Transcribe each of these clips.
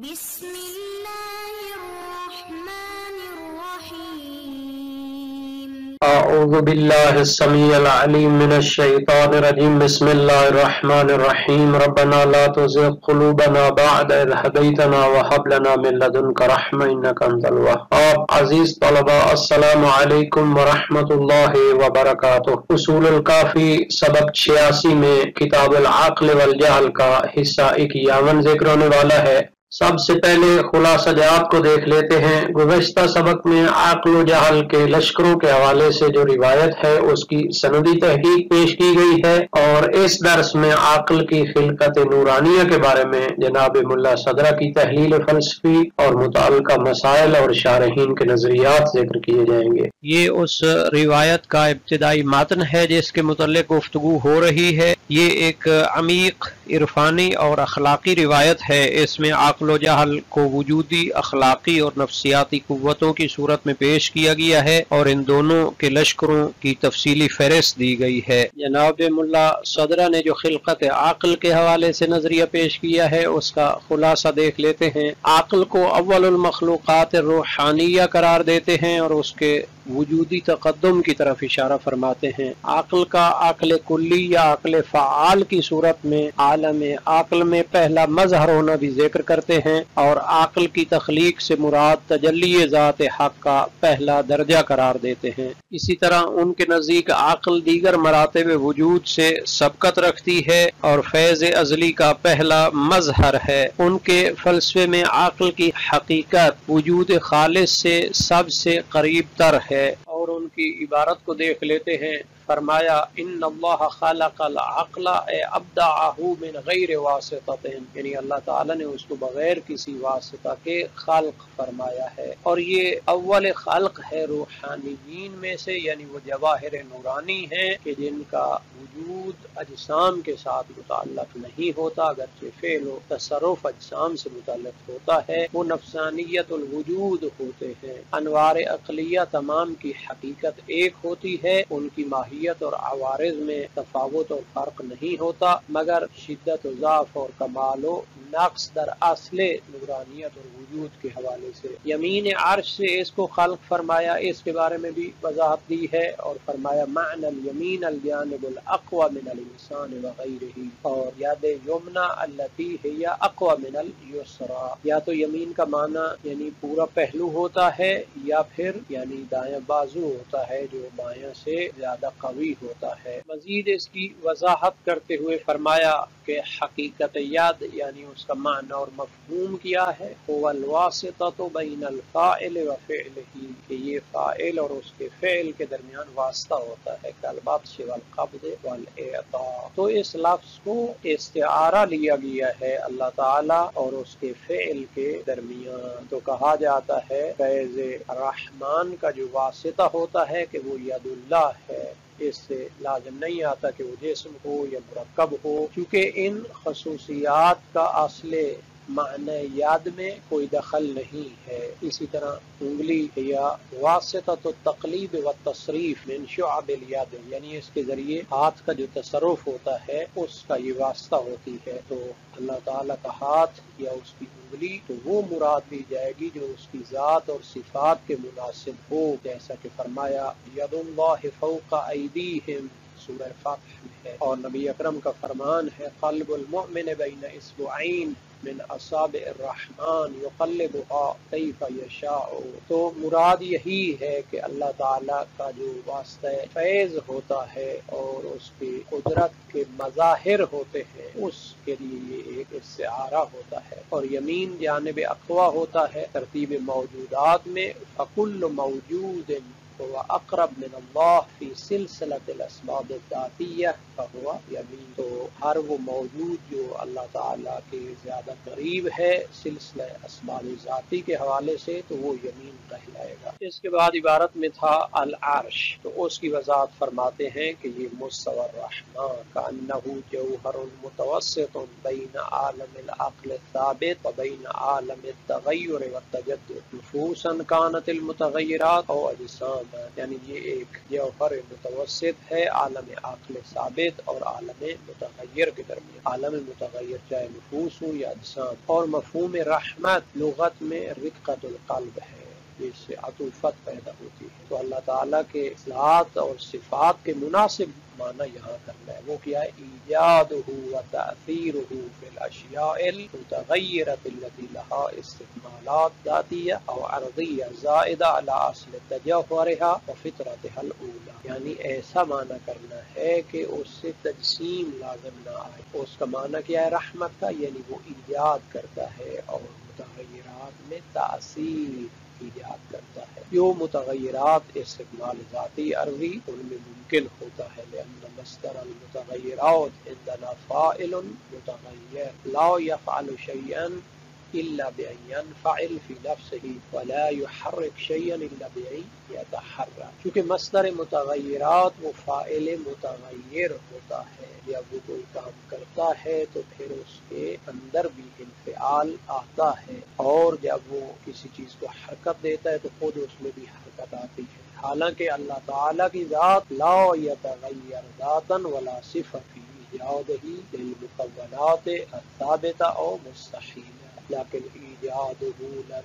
بسم اللہ الرحمن الرحیم اعوذ باللہ السمیع العلیم من الشیطان الرجیم بسم اللہ الرحمن الرحیم ربنا لا تزغ قلوبنا بعد اذ ہدیتنا وہب لنا من لدنک رحمۃ انک انت الوہاب۔ عزیز طلباء السلام علیکم ورحمۃ اللہ وبرکاتہ۔ اصول الکافی سبق 86 میں کتاب العقل والجہل کا حصہ 51 ذکر ہونے والا ہے۔ سب سے پہلے خلاصہ جات کو دیکھ لیتے ہیں۔ گزشتہ سبق میں عقل و جہل کے لشکروں کے حوالے سے جو روایت ہے اس کی سندی تحقیق پیش کی گئی ہے، اور اس درس میں عقل کی خلقت نورانیہ کے بارے میں جناب ملا صدرہ کی تحلیل فلسفی اور متعلقہ مسائل اور شارحین کے نظریات ذکر کیے جائیں گے۔ یہ اس روایت کا ابتدائی متن ہے جس کے متعلق گفتگو ہو رہی ہے۔ یہ ایک عمیق عرفانی اور اخلاقی روایت ہے۔ اس میں عقل و جہل کو وجودی، اخلاقی اور نفسیاتی قوتوں کی صورت میں پیش کیا گیا ہے، اور ان دونوں کے لشکروں کی تفصیلی فہرست دی گئی ہے۔ جناب ملا صدرہ نے جو خلقت عقل کے حوالے سے نظریہ پیش کیا ہے اس کا خلاصہ دیکھ لیتے ہیں۔ عقل کو اول المخلوقات روحانیہ قرار دیتے ہیں اور اس کے وجودی تقدم کی طرف اشارہ فرماتے ہیں۔ عقل کا عقل کلی یا عقل فعال کی صورت میں عالم عقل میں پہلا مظہر ہونا بھی ذکر کرتے ہیں، اور عقل کی تخلیق سے مراد تجلی ذات حق کا پہلا درجہ قرار دیتے ہیں۔ اسی طرح ان کے نزدیک عقل دیگر مراتب وجود سے سبقت رکھتی ہے اور فیض ازلی کا پہلا مظہر ہے۔ ان کے فلسفے میں عقل کی حقیقت وجود خالص سے سب سے قریب تر ہے، اور ان کی عبارت کو دیکھ لیتے ہیں۔ فرمایا ان اللہ خلق العقل ابدعہ من غیر واسطۃ، یعنی اللہ تعالیٰ نے اس کو بغیر کسی واسطہ کے خلق فرمایا ہے، اور یہ اول خلق ہے روحانیین میں سے، یعنی وہ جواہر نورانی ہیں کہ جن کا وجود اجسام کے ساتھ متعلق نہیں ہوتا، اگرچہ فعل و تصرف اجسام سے متعلق ہوتا ہے۔ وہ نفسانیت الوجود ہوتے ہیں۔ انوار عقلیہ تمام کی حقیقت ایک ہوتی ہے، ان کی ماہیت اور عوارض میں تفاوت اور فرق نہیں ہوتا، مگر شدت و ضعف اور کمال و نقص در اصل نورانیت اور وجود کے حوالے سے۔ یمین عرش سے اس کو خلق فرمایا، اس کے بارے میں بھی وضاحت دی ہے، اور فرمایا معنی الیمین الجانب الاقوى من الانسان وغیرہ، اور ید یمنا التی ہی اقوى من الیسرا، یا تو یمین کا معنی یعنی پورا پہلو ہوتا ہے، یا پھر یعنی دایاں بازو ہوتا ہے جو بایاں سے زیادہ قوی ہوتا ہے۔ مزید اس کی وضاحت کرتے ہوئے فرمایا کہ حقیقت ید یعنی اس کا معنی اور مفہوم کیا ہے، هو الواسطۃ بین الفاعل و فعلہ، کہ یہ فاعل اور اس کے فعل کے درمیان واسطہ ہوتا ہے، کالبطش والقبض والاعطاء۔ تو اس لفظ کو استعارہ لیا گیا ہے اللہ تعالی اور اس کے فعل کے درمیان، تو کہا جاتا ہے فیض الرحمن کا جو واسطہ ہوتا ہے کہ وہ ید اللہ ہے، اس سے لازم نہیں آتا کہ وہ جسم ہو یا مرکب ہو، کیونکہ ان خصوصیات کا اصل معنی یاد میں کوئی دخل نہیں ہے۔ اسی طرح انگلی یا واسطۃ التقلیب والتصریف من شعب الید، یعنی اس کے ذریعے ہاتھ کا جو تصرف ہوتا ہے اس کا یہ واسطہ ہوتی ہے، تو اللہ تعالیٰ کا ہاتھ یا اس کی انگلی تو وہ مراد لی جائے گی جو اس کی ذات اور صفات کے مناسب ہو، جیسا کہ فرمایا ید اللہ فوق ایدیہم سورہ فتح میں ہے، اور نبی اکرم کا فرمان ہے قلب المؤمن بین اصبعین من اصابع الرحمن یقلبها کیف یشاء۔ تو مراد یہی ہے کہ اللہ تعالیٰ کا جو واسطہ فیض ہوتا ہے اور اس کی قدرت کے مظاہر ہوتے ہیں اس کے لیے یہ ایک استعارہ ہوتا ہے، اور یمین جانب اقوا ہوتا ہے ترتیب موجودات میں، فکل موجود هو اقرب من اللہ فی سلسلۃ الاسباب الذاتیہ فہو یمین، تو ہر وہ موجود جو اللہ تعالیٰ کے زیادہ قریب ہے سلسلہ اسباب ذاتی کے حوالے سے تو وہ یمین کہلائے گا۔ اس کے بعد عبارت میں تھا العرش، تو اس کی وضاحت فرماتے ہیں کہ یہ مستوی الرحمن کأنہ جوہر متوسط بین عالم العقل الثابت و بین عالم التغیر والتجدد، نفوسا کانت المتغیرات او اجسام کرنا، یعنی یہ ایک جوہر متوسط ہے عالم عقل ثابت اور عالم متغیر کے درمیان۔ عالم متغیر چاہے نفوس ہو یا اجسام۔ اور مفہوم رحمت لغت میں رقت القلب ہے، جس سے عطوفت پیدا ہوتی ہے۔ تو اللہ تعالیٰ کے ذات اور صفات کے مناسب معنی یہاں کرنا ہے، وہ کیا ہے؟ ایجادہ و تأثیرہ فی الاشیاء المتغیرۃ التی لہا استعمالات ذاتیہ او عرضیہ زائدہ علی اصل تجوہرہا و فطرتہا الاولی، یعنی ایسا معنی کرنا ہے کہ اس سے تجسیم لازم نہ آئے۔ اس کا معنی کیا ہے رحمت کا؟ یعنی وہ ایجاد کرتا ہے اور متغیرات میں تأثیر ایجاد کرتا ہے۔ جو متغیرات استعمال ذاتی عرضی ان میں ممکن ہوتا ہے، لأن مصدر المتغیرات عندنا فاعل متغیر لا يفعل شيئا الا بأن ينفعل في نفسه ولا يحرك شيئا الا بأن يتحرك، کیونکہ مصدر متغیرات وہ فاعل متغیر ہوتا ہے، جب وہ کوئی کام کرتا ہے تو پھر اس کے اندر بھی انفعال آتا ہے، اور جب وہ کسی چیز کو حرکت دیتا ہے تو خود اس میں بھی حرکت آتی ہے۔ حالانکہ اللہ تعالیٰ کی ذات لا یتغیر ذاتا ولا صفہ فی ایجادہ للمکونات الثابتہ او مستحیل، لیکن ایجادہ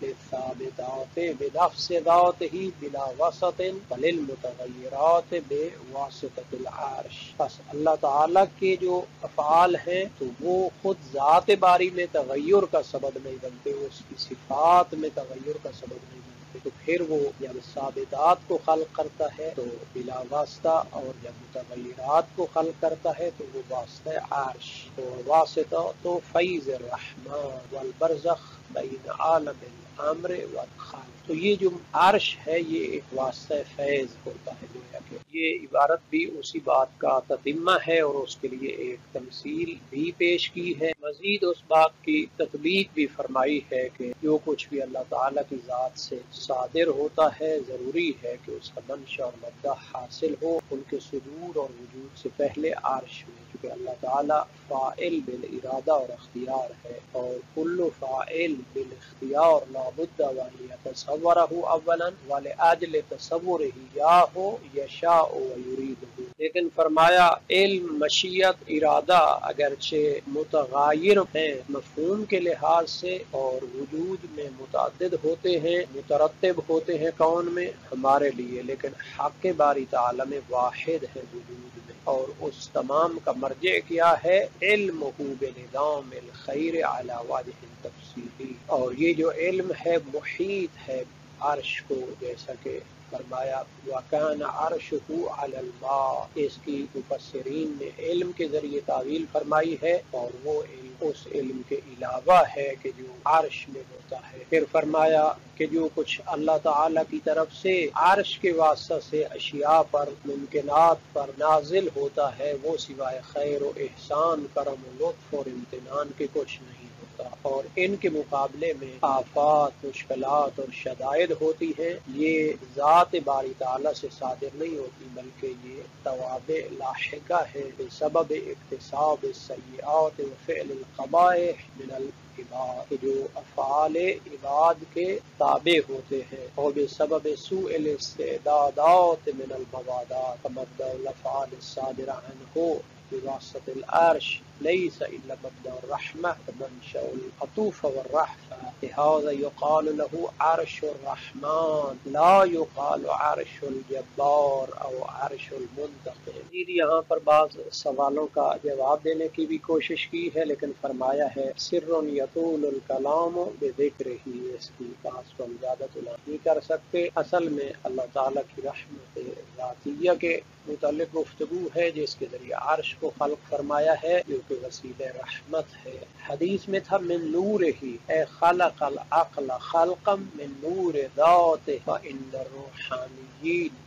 للثابتات بنفس ذاتہ بلا وسط وللمتغیرات بواسطۃ العرش۔ بس اللہ تعالیٰ کے جو افعال ہیں تو وہ خود ذات باری میں تغیر کا سبب نہیں بنتے، اس کی صفات میں تغیر کا سبب نہیں بنتے، تو پھر وہ جب ثابتات کو خلق کرتا ہے تو بلا واسطہ، اور جب متغیرات کو خلق کرتا ہے تو وہ واسطہ عرش، اور واسطہ تو فیض الرحمن والبرزخ بین عالم الامر والخلق۔ تو یہ جو عرش ہے یہ ایک واسطہ فیض ہوتا ہے، گویا کہ یہ عبارت بھی اسی بات کا تتمہ ہے، اور اس کے لیے ایک تمثیل بھی پیش کی ہے، مزید اس بات کی تطبیق بھی فرمائی ہے کہ جو کچھ بھی اللہ تعالیٰ کی ذات سے صادر ہوتا ہے ضروری ہے کہ اس کا منشأ اور مبدأ حاصل ہو ان کے صدور اور وجود سے پہلے عرش میں، کیونکہ اللہ تعالیٰ فاعل بالارادہ اور اختیار ہے، اور کل فاعل بالاختیار لا بد وان یتصورہ اولا ولاجل تصورہ یاہ یشاء ویرید۔ لیکن فرمایا علم، مشیت، ارادہ اگرچہ متغیر ہیں مفہوم کے لحاظ سے اور وجود میں متعدد ہوتے ہیں، مترتب ہوتے ہیں کون میں ہمارے لیے، لیکن حق باری تعالی میں واحد ہے وجود میں، اور اس تمام کا مرجع کیا ہے؟ علمہ بنظام الخیر علی وجہ تفصیلی، اور یہ جو علم ہے محیط ہے عرش کو، جیسا کہ فرمایا وَكَانَ عَرْشُهُ عَلَى الْمَاءِ، اس کی مفسرین نے علم کے ذریعے تعویل فرمائی ہے، اور وہ علم اس علم کے علاوہ ہے کہ جو عرش میں ہوتا ہے۔ پھر فرمایا کہ جو کچھ اللہ تعالیٰ کی طرف سے عرش کے واسطہ سے اشیاء پر، ممکنات پر نازل ہوتا ہے وہ سوائے خیر و احسان، کرم و لطف اور امتنان کے کچھ نہیں ہوتا، اور ان کے مقابلے میں آفات، مشکلات اور شدائد ہوتی ہیں، یہ ذات باری تعالیٰ سے صادر نہیں ہوتی بلکہ یہ توابع لاحقہ ہے بسبب اکتساب السیئات و فعل القبائح من العباد، جو افعال عباد کے تابع ہوتے ہیں، اور بسبب سوء الاستعدادات من المبادات، فمبدأ الافعال الصادرہ عنہ بواسطة العرش ليس إلا مبدأ الرحمة ومنشأ العطوف والرحمة، لهذا يقال له عرش الرحمن لا يقال عرش الجبار أو عرش المنتقم۔ یہاں پر بعض سوالوں کا جواب دینے کی بھی کوشش کی ہے، لیکن فرمایا ہے سر یطول الکلام بذکرہ، اس کی بات کو ہم زیادہ طولانی نہیں کر سکتے۔ اصل میں اللہ تعالیٰ کی رحمت ذاتیہ کے متعلق گفتگو ہے، جس کے ذریعے عرش کو خلق فرمایا ہے، جو کہ وسیلہ رحمت ہے۔ حدیث میں تھا من نور ہی، اے خلق العقل خلقا من نور ذات، فإن الروحانیین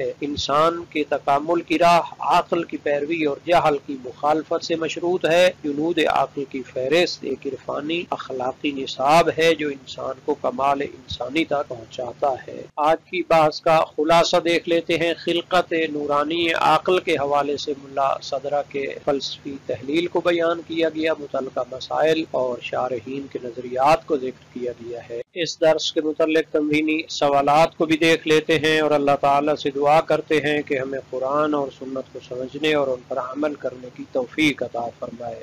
ہے۔ انسان کے تکامل کی راہ عقل کی پیروی اور جہل کی مخالفت سے مشروط ہے۔ جنود عقل کی فہرست ایک عرفانی اخلاقی نصاب ہے جو انسان کو کمال انسانی تک پہنچاتا ہے۔ آج کی بحث کا خلاصہ دیکھ لیتے ہیں۔ خلقت نورانی عقل کے حوالے سے ملا صدرہ کے فلسفی تحلیل کو بیان کیا گیا، متعلقہ مسائل اور شارحین کے نظریات کو ذکر کیا گیا ہے۔ اس درس کے متعلق تمرینی سوالات کو بھی دیکھ لیتے ہیں اور اللہ تعالیٰ سے دعا کرتے ہیں کہ ہمیں قرآن اور سنت کو سمجھنے اور ان پر عمل کرنے کی توفیق عطا فرمائے۔